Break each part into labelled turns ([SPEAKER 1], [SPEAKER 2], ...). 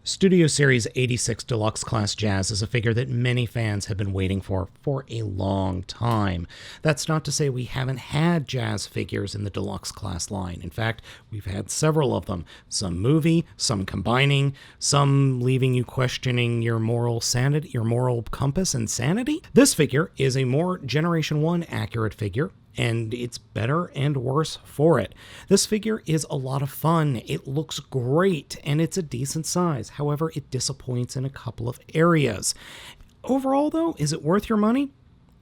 [SPEAKER 1] Studio Series 86 Deluxe Class Jazz is a figure that many fans have been waiting for a long time. That's not to say we haven't had Jazz figures in the Deluxe Class line. In fact, we've had several of them. Some movie, some combining, some leaving you questioning your moral sanity, your moral compass and sanity. This figure is a more Generation 1 accurate figure, and it's better and worse for it. This figure is a lot of fun, it looks great, and it's a decent size. However, it disappoints in a couple of areas. Overall, though, is it worth your money?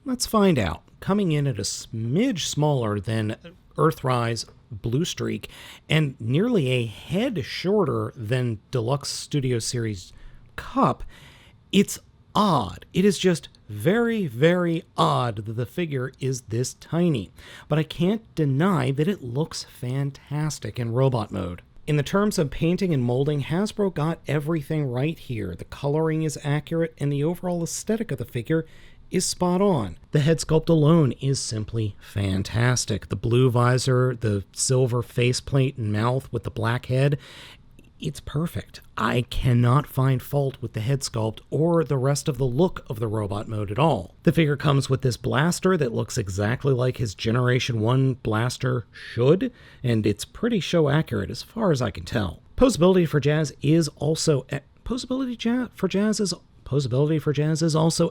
[SPEAKER 1] Let's find out. Coming in at a smidge smaller than Earthrise Blue Streak, and nearly a head shorter than Deluxe Studio Series Cup, it's odd. It is just very, very odd that the figure is this tiny, but I can't deny that it looks fantastic in robot mode. In the terms of painting and molding, Hasbro got everything right here. The coloring is accurate, and the overall aesthetic of the figure is spot on. The head sculpt alone is simply fantastic. The blue visor, the silver faceplate and mouth with the black head, it's perfect. I cannot find fault with the head sculpt or the rest of the look of the robot mode at all. The figure comes with this blaster that looks exactly like his Generation 1 blaster should, and it's pretty show accurate as far as I can tell. Poseability for Jazz is also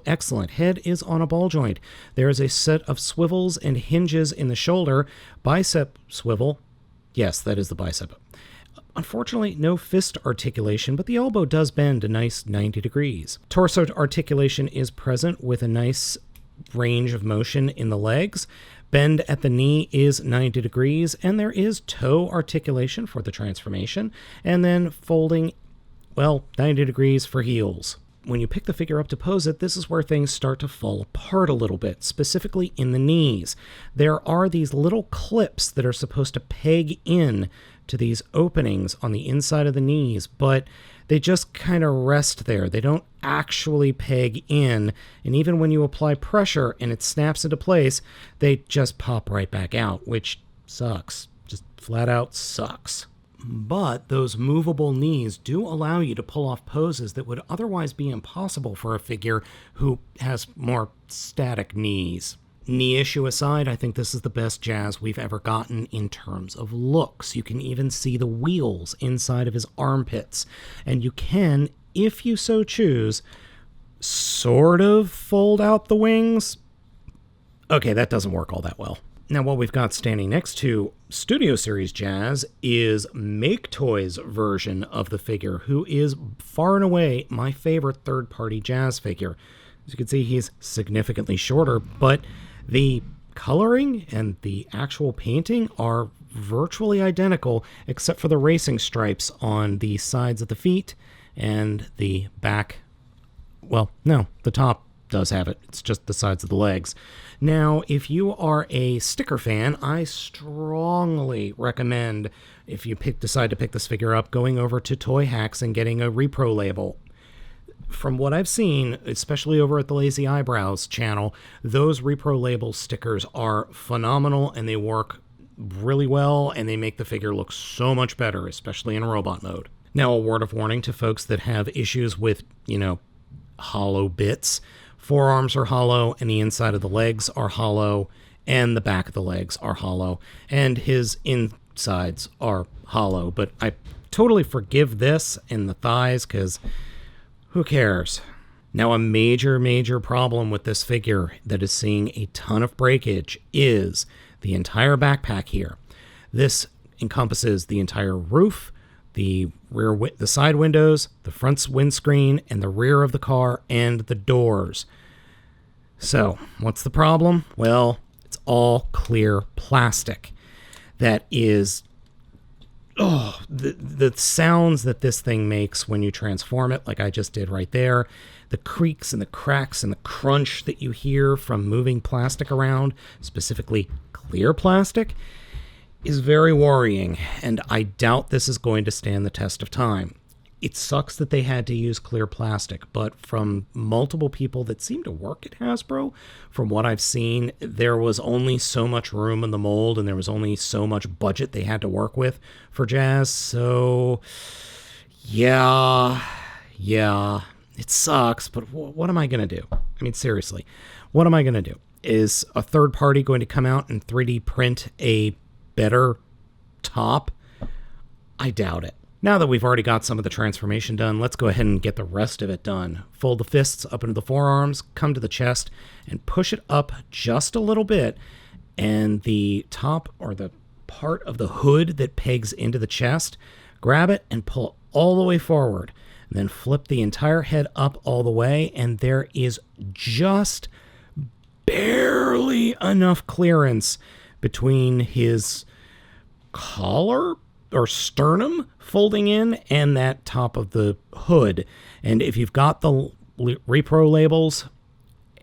[SPEAKER 1] excellent. Head is on a ball joint. There is a set of swivels and hinges in the shoulder. Bicep swivel. Yes, that is the bicep. Unfortunately, no fist articulation, but the elbow does bend a nice 90 degrees. Torso articulation is present with a nice range of motion in the legs. Bend at the knee is 90 degrees, and there is toe articulation for the transformation, and then folding, 90 degrees for heels. When you pick the figure up to pose it, this is where things start to fall apart a little bit, specifically in the knees. There are these little clips that are supposed to peg in to these openings on the inside of the knees, but they just kind of rest there. They don't actually peg in, and even when you apply pressure and it snaps into place, they just pop right back out, which sucks. Just flat out sucks. But those movable knees do allow you to pull off poses that would otherwise be impossible for a figure who has more static knees. Knee issue aside, I think this is the best Jazz we've ever gotten in terms of looks. You can even see the wheels inside of his armpits, and you can, if you so choose, sort of fold out the wings. Okay, that doesn't work all that well. Now, what we've got standing next to Studio Series Jazz is Make Toy's version of the figure, who is far and away my favorite third-party Jazz figure. As you can see, he's significantly shorter, but the coloring and the actual painting are virtually identical, except for the racing stripes on the sides of the feet and the back. Well, no, the top does have it. It's just the sides of the legs. Now, if you are a sticker fan, I strongly recommend, if you decide to pick this figure up, going over to Toy Hacks and getting a repro label. From what I've seen, especially over at the Lazy Eyebrows channel, those repro label stickers are phenomenal, and they work really well, and they make the figure look so much better, especially in robot mode. Now, a word of warning to folks that have issues with, hollow bits. Forearms are hollow, and the inside of the legs are hollow, and the back of the legs are hollow, and his insides are hollow. But I totally forgive this and the thighs, because who cares? Now, a major, major problem with this figure that is seeing a ton of breakage is the entire backpack here. This encompasses the entire roof, the side windows, the front windscreen, and the rear of the car, and the doors. So, what's the problem? Well, it's all clear plastic. That is, the sounds that this thing makes when you transform it, like I just did right there, the creaks and the cracks and the crunch that you hear from moving plastic around, specifically clear plastic, is very worrying, and I doubt this is going to stand the test of time. It sucks that they had to use clear plastic, but from multiple people that seem to work at Hasbro, from what I've seen, there was only so much room in the mold, and there was only so much budget they had to work with for Jazz, so Yeah, yeah, it sucks, but what am I going to do? I mean, seriously, what am I going to do? Is a third party going to come out and 3D print a better top? I doubt it. Now that we've already got some of the transformation done, let's go ahead and get the rest of it done. Fold the fists up into the forearms, come to the chest, and push it up just a little bit, and the top, or the part of the hood that pegs into the chest, grab it and pull it all the way forward. And then flip the entire head up all the way, and there is just barely enough clearance between his collar or sternum folding in and that top of the hood. And if you've got the repro labels,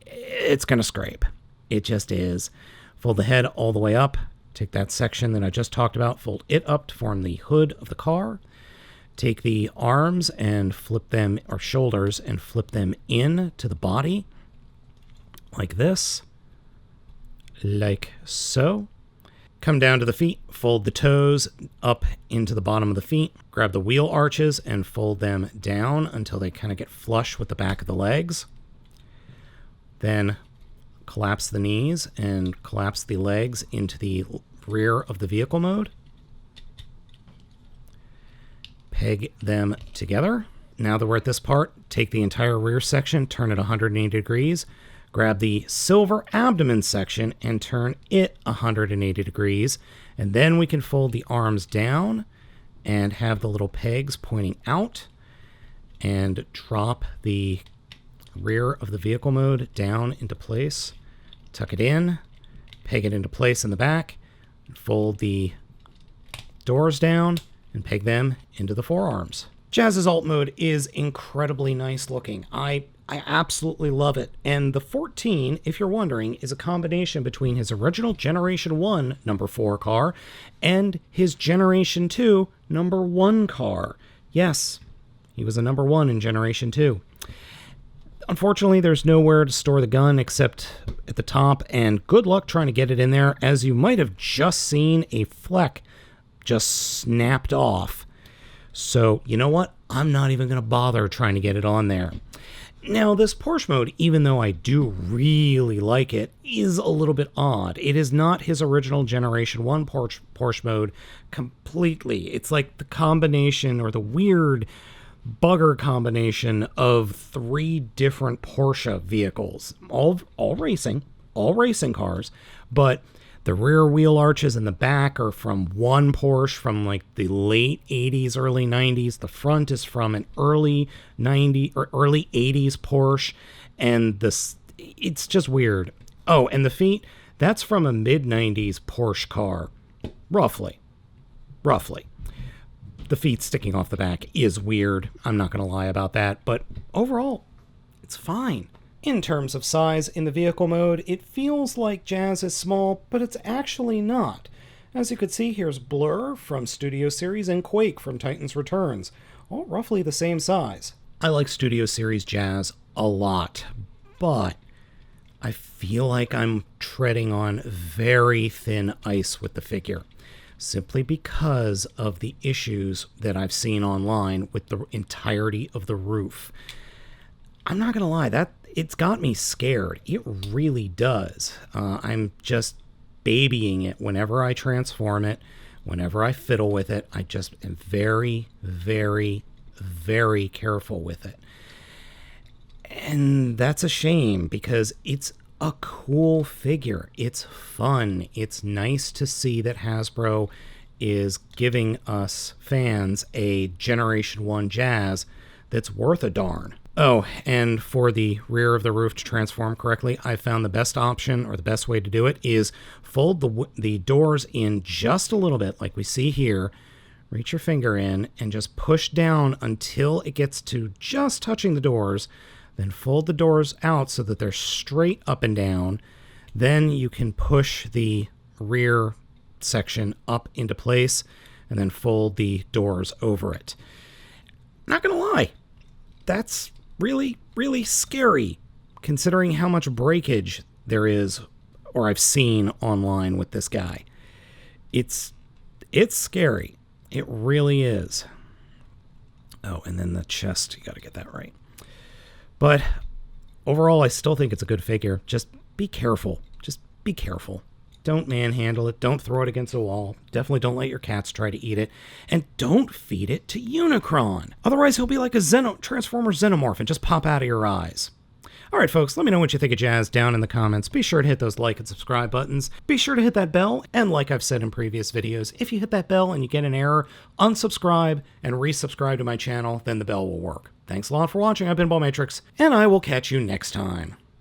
[SPEAKER 1] it's going to scrape. It just is. Fold the head all the way up. Take that section that I just talked about, fold it up to form the hood of the car. Take the arms and flip them, or shoulders, and flip them in to the body, like this, like so. Come down to the feet, fold the toes up into the bottom of the feet, grab the wheel arches and fold them down until they kind of get flush with the back of the legs. Then collapse the knees and collapse the legs into the rear of the vehicle mode. Peg them together. Now that we're at this part, take the entire rear section, turn it 180 degrees, grab the silver abdomen section and turn it 180 degrees, and then we can fold the arms down and have the little pegs pointing out, and drop the rear of the vehicle mode down into place. Tuck it in, peg it into place in the back, fold the doors down, and peg them into the forearms. Jazz's alt mode is incredibly nice looking. I absolutely love it. And the 14, if you're wondering, is a combination between his original Generation 1 number 4 car and his Generation 2 number 1 car. Yes, he was a number 1 in Generation 2. Unfortunately, there's nowhere to store the gun except at the top, and good luck trying to get it in there, as you might have just seen a fleck just snapped off. So, you know what? I'm not even going to bother trying to get it on there. Now, this Porsche mode, even though I do really like it, is a little bit odd. It is not his original Generation 1 Porsche mode completely. It's like the combination, or the weird bugger combination, of 3 different Porsche vehicles. All racing cars, but the rear wheel arches in the back are from one Porsche from like the late 80s, early 90s. The front is from an early 90s or early 80s Porsche. And this, it's just weird. Oh, and the feet, that's from a mid 90s Porsche car. Roughly. The feet sticking off the back is weird. I'm not going to lie about that. But overall, it's fine. In terms of size in the vehicle mode, it feels like Jazz is small, but it's actually not. As you can see, here's Blur from Studio Series and Quake from Titan's Returns, all roughly the same size. I like Studio Series Jazz a lot, but I feel like I'm treading on very thin ice with the figure, simply because of the issues that I've seen online with the entirety of the roof. I'm not going to lie, it's got me scared. It really does. I'm just babying it whenever I transform it, whenever I fiddle with it. I just am very, very, very careful with it. And that's a shame, because it's a cool figure. It's fun. It's nice to see that Hasbro is giving us fans a Generation 1 Jazz that's worth a darn. Oh, and for the rear of the roof to transform correctly, I found the best option, or the best way to do it, is fold the doors in just a little bit, like we see here. Reach your finger in and just push down until it gets to just touching the doors. Then fold the doors out so that they're straight up and down. Then you can push the rear section up into place and then fold the doors over it. Not gonna lie, that's really, really scary, considering how much breakage there is, or I've seen online with this guy. It's scary. It really is. Oh, and then the chest, you got to get that right. But overall, I still think it's a good figure. Just be careful. Just be careful. Don't manhandle it. Don't throw it against a wall. Definitely don't let your cats try to eat it. And don't feed it to Unicron. Otherwise, he'll be like a Transformer Xenomorph and just pop out of your eyes. All right, folks, let me know what you think of Jazz down in the comments. Be sure to hit those like and subscribe buttons. Be sure to hit that bell. And like I've said in previous videos, if you hit that bell and you get an error, unsubscribe and resubscribe to my channel, then the bell will work. Thanks a lot for watching. I've been Baltmatrix, and I will catch you next time.